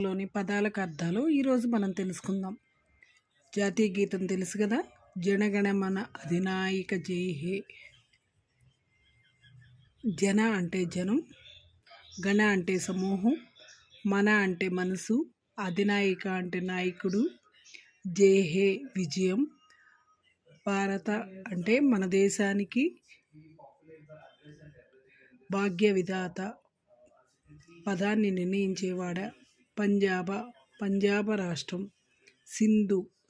లోని పదాలకు అర్థాలు ఈరోజు మనం తెలుసుకుందాం. జాతీయ గీతం తెలుసు కదా, జనగణమన అధినాయక జై హే. జన అంటే జనం, గణ అంటే సమూహం, మన అంటే మనసు, అధినాయక అంటే నాయకుడు, జై హే విజయం. భారత అంటే మన దేశానికి భాగ్య విధాత, పదాన్ని నిర్ణయించేవాడ. పంజాబ రాష్ట్రం.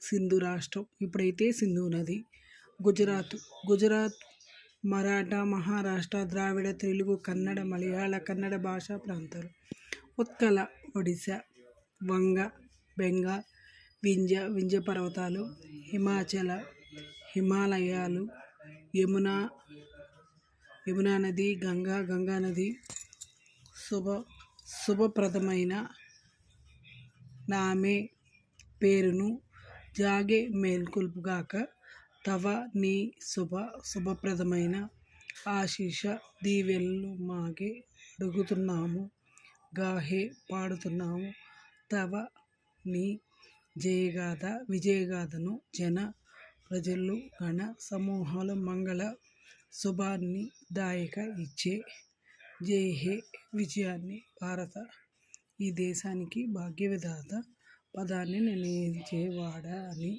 సింధు రాష్ట్రం, ఇప్పుడైతే సింధు నది. గుజరాత్ మరాఠా, మహారాష్ట్ర, ద్రావిడ, తెలుగు, కన్నడ, మలయాళ, కన్నడ భాషా ప్రాంతాలు. ఉత్కల ఒడిశా. వంగ బెంగాల్. వింధ్య పర్వతాలు. హిమాలయాలు. యమునా నది, గంగా నది. శుభప్రదమైన, నామే పేరును, జాగే మేల్కొల్పుగాక, తవ నీ శుభప్రదమైన, ఆశీష దీవెనలు మాగే అడుగుతున్నాము, గాహే పాడుతున్నాము, తవ నీ విజయగాథను జన ప్రజలు గణ సమూహాలు మంగళ శుభాన్ని దాయక ఇచ్చే జై హే విజయాన్ని. భారత ఈ దేశానికి భాగ్య విధాత, పదాన్ని నిర్ణయించేవాడ అని.